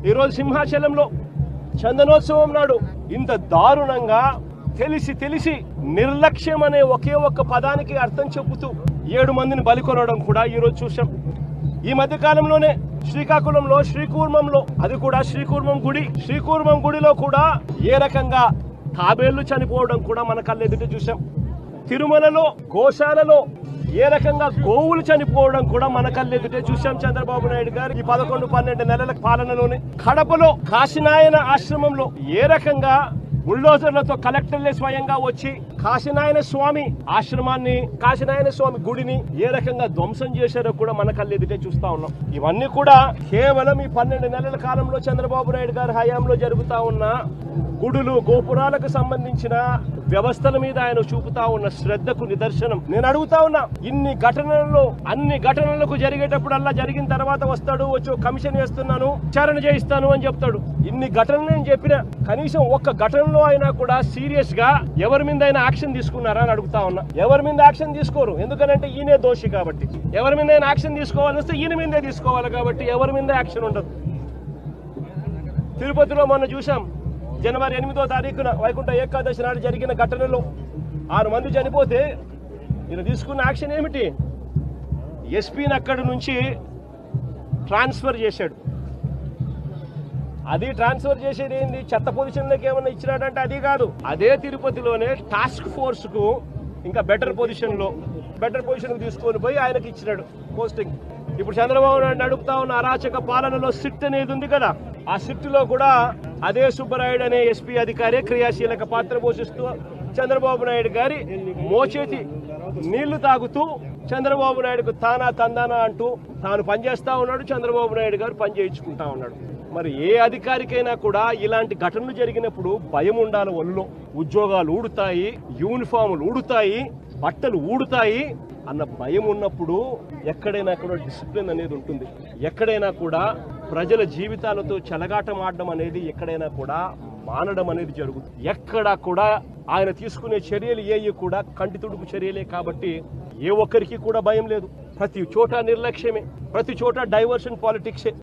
ఈరోజు సింహాచలంలో చందనోత్సవం నాడు ఇంత దారుణంగా తెలిసి నిర్లక్ష్యం అనే ఒకే ఒక్క పదానికి అర్థం చెబుతూ 7 మందిని బలికొనడం కూడా ఈరోజు చూసాం. ఈ మధ్య కాలంలోనే శ్రీకాకుళంలో శ్రీకూర్మంలో, అది కూడా శ్రీకూర్మం గుడిలో కూడా ఏ రకంగా తాబేళ్లు చనిపోవడం కూడా మన కళ్ళెదుట చూసాం. తిరుమలలో గోశాలలో ఏ రకంగా గోవులు చనిపోవడం కూడా మన కళ్ళెదుటే చూసాం. చంద్రబాబు నాయుడు గారు ఈ 11-12 నెలల పాలనలోనే కడపలో కాశీనాయన ఆశ్రమంలో ఏ రకంగా బుల్డోజర్లతో కలెక్టర్లే స్వయంగా వచ్చి కాశీనాయన స్వామి ఆశ్రమాన్ని, కాశీనాయన స్వామి గుడిని ఏ రకంగా ధ్వంసం చేశారో కూడా మన కళ్ళెదుటే చూస్తా ఉన్నాం. ఇవన్నీ కూడా కేవలం ఈ 12 నెలల కాలంలో చంద్రబాబు నాయుడు గారి హయాంలో జరుగుతా ఉన్న గుడులు గోపురాలకు సంబంధించిన వ్యవస్థల మీద ఆయన చూపుతా ఉన్న శ్రద్ధకు నిదర్శనం. నేను అడుగుతా ఉన్నా, అన్ని ఘటనలకు జరిగేటప్పుడల్లా జరిగిన తర్వాత వస్తాడు, వచ్చి కమిషన్ వేస్తున్నాను, విచారణ చేయిస్తాను అని చెప్తాడు. ఇన్ని ఘటనలు నేను చెప్పినా కనీసం ఒక్క ఘటనలో అయినా కూడా సీరియస్ గా ఎవరి మీద అయినా యాక్షన్ తీసుకున్నారా అని అడుగుతా ఉన్నా. ఎవరి మీద యాక్షన్ తీసుకోరు, ఎందుకంటే ఈయనే దోషి కాబట్టి. ఎవరి మీద అయినా యాక్షన్ తీసుకోవాలని వస్తే ఈయన మీదే తీసుకోవాలి కాబట్టి ఎవరి మీద యాక్షన్ ఉండదు. తిరుపతిలో మొన్న చూసాం, జనవరి 8వ తారీఖున వైకుంఠ ఏకాదశి నాడు జరిగిన ఘటనలో 6 మంది చనిపోతే ఈయన తీసుకున్న యాక్షన్ ఏమిటి? ఎస్పీని అక్కడి నుంచి ట్రాన్స్ఫర్ చేశాడు. అది ట్రాన్స్ఫర్ చేసేది ఏంది? చెత్త పొజిషన్లోకి ఏమన్నా ఇచ్చినాడంటే అది కాదు. అదే తిరుపతిలోనే టాస్క్ ఫోర్స్ కు ఇంకా బెటర్ పొజిషన్ తీసుకొని పోయి ఆయనకి ఇచ్చినాడు పోస్టింగ్. ఇప్పుడు చంద్రబాబు నాయుడు అడుగుతా ఉన్న అరాచక పాలనలో సిట్ అనేది ఉంది కదా, ఆ సిట్ లో కూడా అదే సుబ్బరాయుడు అనే ఎస్పీ అధికారి క్రియాశీలక పాత్ర పోషిస్తూ చంద్రబాబు నాయుడు గారి మోచేతి నీళ్లు తాగుతూ చంద్రబాబు నాయుడుకు తానా తందానా అంటూ తాను పనిచేస్తా ఉన్నాడు. చంద్రబాబు నాయుడు గారు పని చేయించుకుంటా ఉన్నాడు. మరి ఏ అధికారికైనా కూడా ఇలాంటి ఘటనలు జరిగినప్పుడు భయం ఉండాలి. ఒళ్ళో ఉద్యోగాలు ఊడుతాయి, యూనిఫాములు ఊడుతాయి, బట్టలు ఊడుతాయి అన్న భయం ఉన్నప్పుడు ఎక్కడైనా కూడా డిసిప్లిన్ అనేది ఉంటుంది. ఎక్కడైనా కూడా ప్రజల జీవితాలతో చెలగాటం ఆడడం అనేది ఎక్కడైనా కూడా మానడం అనేది జరుగుతుంది. ఎక్కడా కూడా ఆయన తీసుకునే చర్యలు ఏవి కూడా కంటి తుడుపు చర్యలే కాబట్టి ఏ ఒక్కరికి కూడా భయం లేదు. ప్రతి చోట నిర్లక్ష్యమే, ప్రతి చోట డైవర్షన్ పాలిటిక్సే.